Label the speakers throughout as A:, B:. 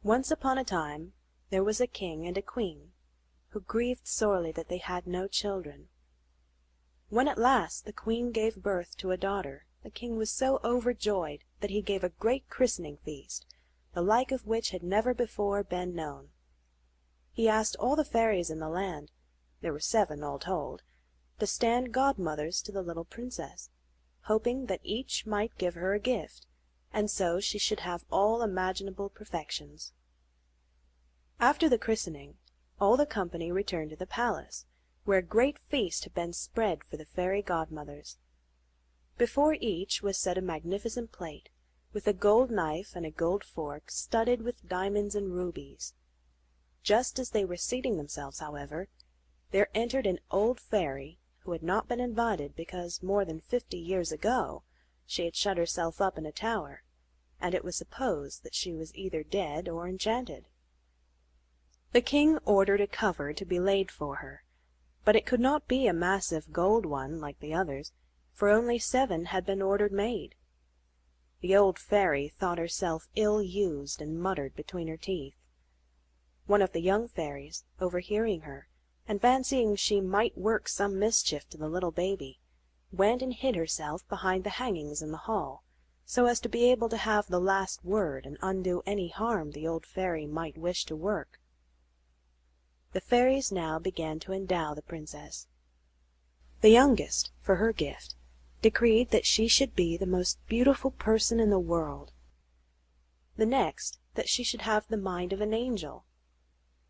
A: Once upon a time there was a king and a queen, who grieved sorely that they had no children. When at last the queen gave birth to a daughter, the king was so overjoyed that he gave a great christening feast, the like of which had never before been known. He asked all the fairies in the land, there were 7 all told, to stand godmothers to the little princess, hoping that each might give her a gift, and so she should have all imaginable perfections. After the christening, all the company returned to the palace, where a great feast had been spread for the fairy godmothers. Before each was set a magnificent plate, with a gold knife and a gold fork studded with diamonds and rubies. Just as they were seating themselves, however, there entered an old fairy, who had not been invited because more than 50 years ago she had shut herself up in a tower, and it was supposed that she was either dead or enchanted. The king ordered a cover to be laid for her, but it could not be a massive gold one like the others, for only 7 had been ordered made. The old fairy thought herself ill-used and muttered between her teeth. One of the young fairies, overhearing her, and fancying she might work some mischief to the little baby, went and hid herself behind the hangings in the hall, so as to be able to have the last word and undo any harm the old fairy might wish to work. The fairies now began to endow the princess. The youngest, for her gift, decreed that she should be the most beautiful person in the world. The next, that she should have the mind of an angel.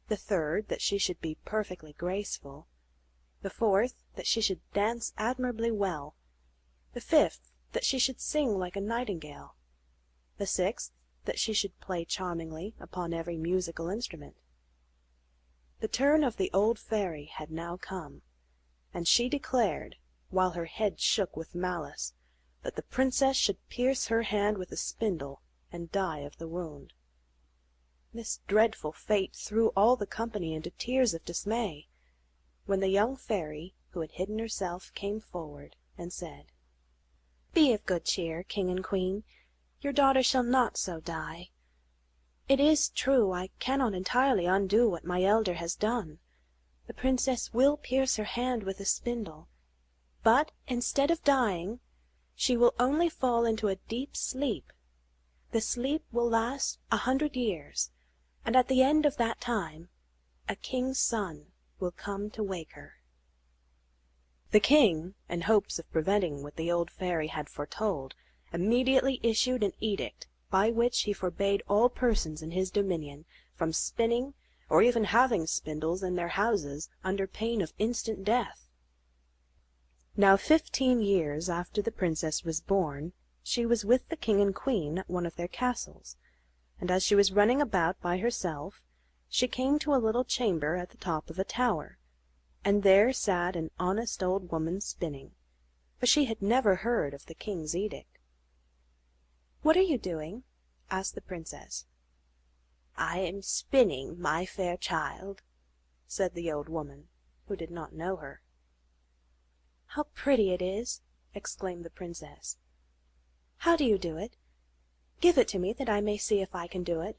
A: The third, that she should be perfectly graceful. The fourth, that she should dance admirably well. The fifth, that she should sing like a nightingale. The sixth, that she should play charmingly upon every musical instrument. The turn of the old fairy had now come, and she declared, while her head shook with malice, that the princess should pierce her hand with a spindle and die of the wound. This dreadful fate threw all the company into tears of dismay, when the young fairy, who had hidden herself, came forward and said, "Be of good cheer, king and queen, your daughter shall not so die. It is true I cannot entirely undo what my elder has done. The princess will pierce her hand with a spindle, but instead of dying, she will only fall into a deep sleep. The sleep will last 100 years, and at the end of that time, a king's son will come to wake her." The king, in hopes of preventing what the old fairy had foretold, immediately issued an edict by which he forbade all persons in his dominion from spinning or even having spindles in their houses under pain of instant death. Now 15 years after the princess was born, she was with the king and queen at one of their castles, and as she was running about by herself, she came to a little chamber at the top of a tower, and there sat an honest old woman spinning, for she had never heard of the king's edict. "What are you doing?" asked the princess. "I am spinning, my fair child," said the old woman, who did not know her. "How pretty it is!" exclaimed the princess. "How do you do it? Give it to me that I may see if I can do it."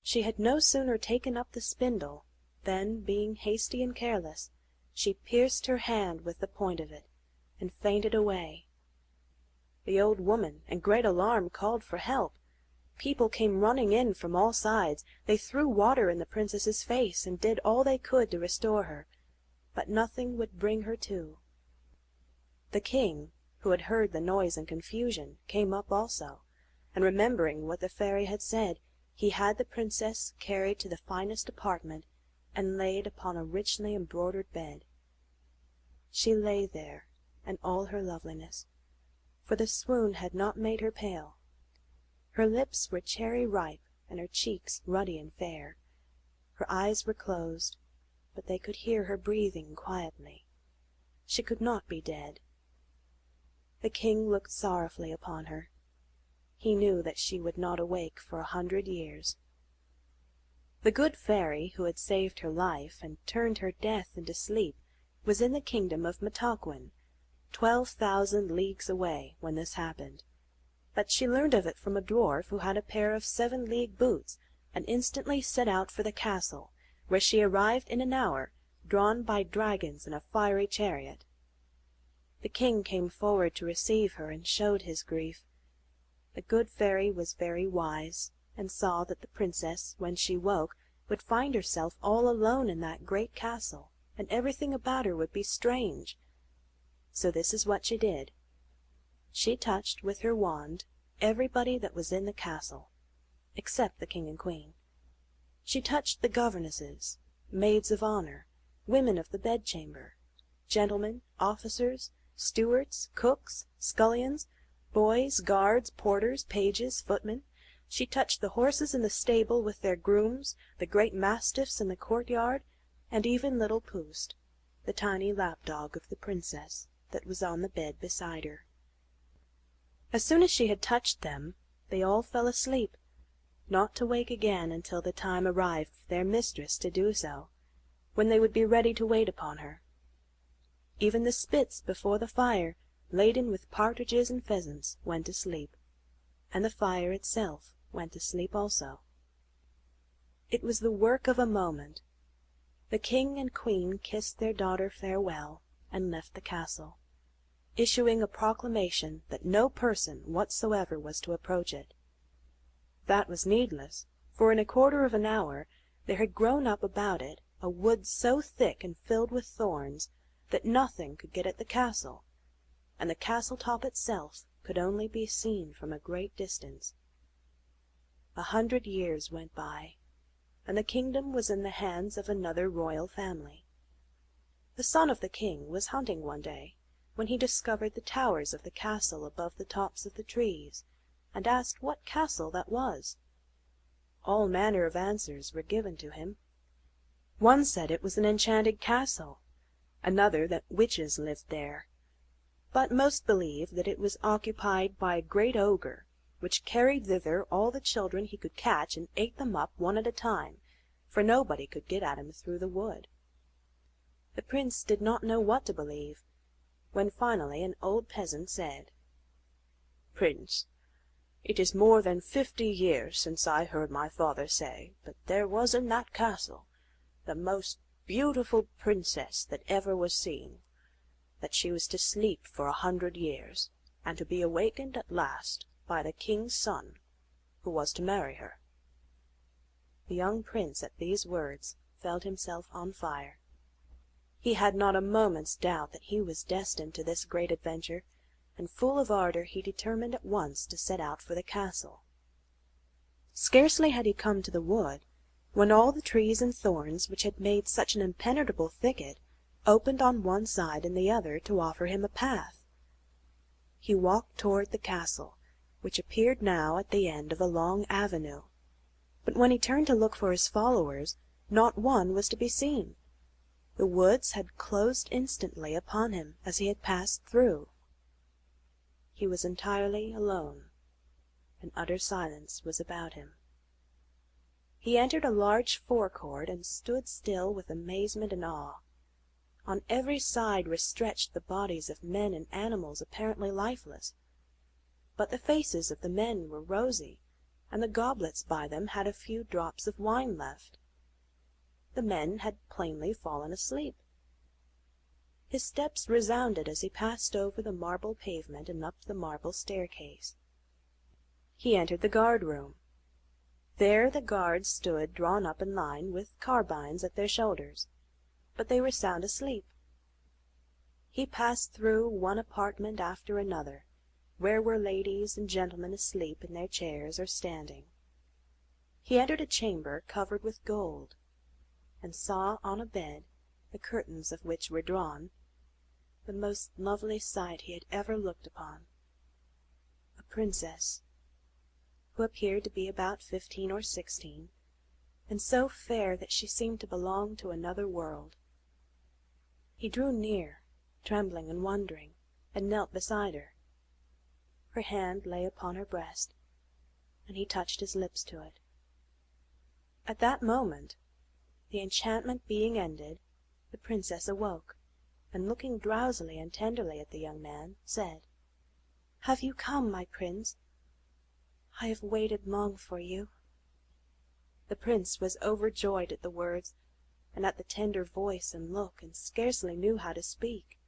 A: She had no sooner taken up the spindle than, being hasty and careless, she pierced her hand with the point of it, and fainted away. The old woman, in great alarm, called for help. People came running in from all sides. They threw water in the princess's face, and did all they could to restore her, but nothing would bring her to. The king, who had heard the noise and confusion, came up also, and remembering what the fairy had said, he had the princess carried to the finest apartment, and laid upon a richly embroidered bed. She lay there in all her loveliness, for the swoon had not made her pale. Her lips were cherry ripe, and her cheeks ruddy and fair. Her eyes were closed, but they could hear her breathing quietly. She could not be dead. The king looked sorrowfully upon her. He knew that she would not awake for 100 years. The good fairy, who had saved her life and turned her death into sleep, was in the kingdom of Mataquin, 12,000 leagues away, when this happened. but she learned of it from a dwarf who had a pair of 7-league boots, and instantly set out for the castle, where she arrived in an hour, drawn by dragons in a fiery chariot. The king came forward to receive her, and showed his grief. The good fairy was very wise, and saw that the princess, when she woke, would find herself all alone in that great castle, and everything about her would be strange. So this is what she did. She touched with her wand everybody that was in the castle, except the king and queen. She touched the governesses, maids of honor, women of the bedchamber, gentlemen, officers, stewards, cooks, scullions, boys, guards, porters, pages, footmen. She touched the horses in the stable with their grooms, the great mastiffs in the courtyard, and even little Poost, the tiny lapdog of the princess, that was on the bed beside her. As soon as she had touched them, they all fell asleep, not to wake again until the time arrived for their mistress to do so, when they would be ready to wait upon her. Even the spits before the fire, laden with partridges and pheasants, went to sleep, and the fire itself went to sleep also. It was the work of a moment. The king and queen kissed their daughter farewell, and left the castle, issuing a proclamation that no person whatsoever was to approach it. That was needless, for in a quarter of an hour there had grown up about it a wood so thick and filled with thorns that nothing could get at the castle, and the castle top itself could only be seen from a great distance. 100 years went by, and the kingdom was in the hands of another royal family. The son of the king was hunting one day, when he discovered the towers of the castle above the tops of the trees, and asked what castle that was. All manner of answers were given to him. One said it was an enchanted castle, another that witches lived there, but most believed that it was occupied by a great ogre, which carried thither all the children he could catch and ate them up one at a time, for nobody could get at him through the wood. The prince did not know what to believe, when finally an old peasant said, "Prince, it is more than 50 years since I heard my father say that there was in that castle the most beautiful princess that ever was seen, that she was to sleep for 100 years, and to be awakened at last by the king's son, who was to marry her." The young prince at these words felt himself on fire. He had not a moment's doubt that he was destined to this great adventure, and full of ardor he determined at once to set out for the castle. Scarcely had he come to the wood, when all the trees and thorns which had made such an impenetrable thicket opened on one side and the other to offer him a path. He walked toward the castle, which appeared now at the end of a long avenue, but when he turned to look for his followers, not one was to be seen. The woods had closed instantly upon him as he had passed through. He was entirely alone, and utter silence was about him. He entered a large forecourt and stood still with amazement and awe. On every side were stretched the bodies of men and animals apparently lifeless, but the faces of the men were rosy, and the goblets by them had a few drops of wine left. The men had plainly fallen asleep. His steps resounded as he passed over the marble pavement and up the marble staircase. He entered the guard-room. There the guards stood drawn up in line, with carbines at their shoulders, but they were sound asleep. He passed through one apartment after another, where were ladies and gentlemen asleep in their chairs or standing. He entered a chamber covered with gold, and saw on a bed, the curtains of which were drawn, the most lovely sight he had ever looked upon. A princess, who appeared to be about 15 or 16, and so fair that she seemed to belong to another world. He drew near, trembling and wondering, and knelt beside her. Her hand lay upon her breast, and he touched his lips to it. At that moment, the enchantment being ended, the princess awoke, and looking drowsily and tenderly at the young man, said, "Have you come, my prince? I have waited long for you." The prince was overjoyed at the words, and at the tender voice and look, and scarcely knew how to speak.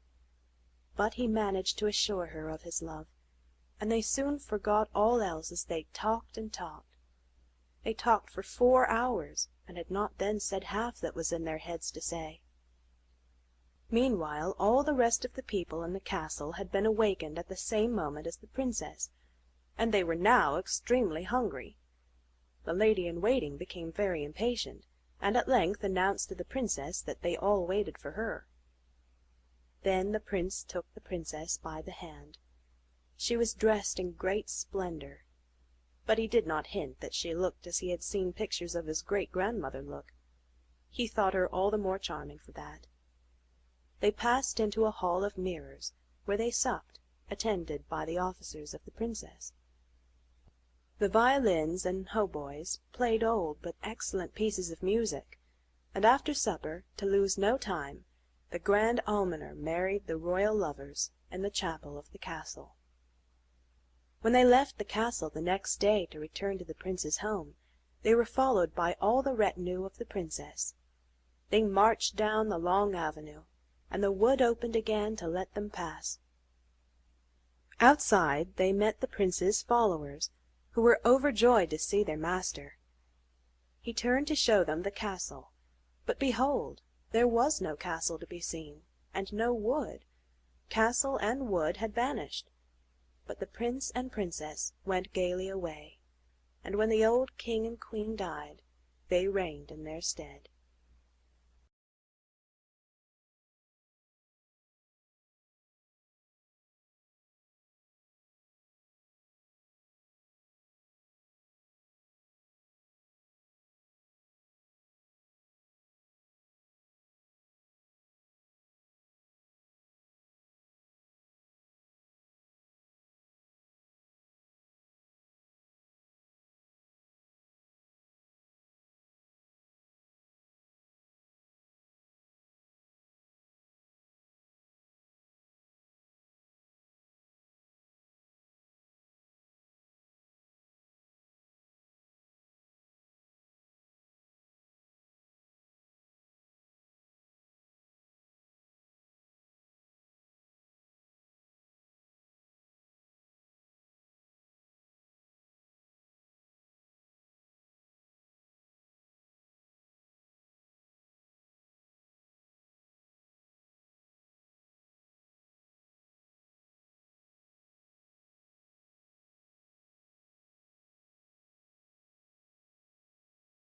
A: But he managed to assure her of his love, and they soon forgot all else as they talked and talked. They talked for 4 hours, and had not then said half that was in their heads to say. Meanwhile all the rest of the people in the castle had been awakened at the same moment as the princess, and they were now extremely hungry. The lady-in-waiting became very impatient, and at length announced to the princess that they all waited for her. Then the prince took the princess by the hand. She was dressed in great splendor, but he did not hint that she looked as he had seen pictures of his great-grandmother look. He thought her all the more charming for that. They passed into a hall of mirrors, where they supped, attended by the officers of the princess. The violins and hautboys played old but excellent pieces of music, and after supper, to lose no time, the grand almoner married the royal lovers in the chapel of the castle. When they left the castle the next day to return to the prince's home, they were followed by all the retinue of the princess. They marched down the long avenue, and the wood opened again to let them pass. Outside they met the prince's followers, who were overjoyed to see their master. He turned to show them the castle, but behold, there was no castle to be seen, and no wood. Castle and wood had vanished. But the prince and princess went gaily away, and when the old king and queen died, they reigned in their stead.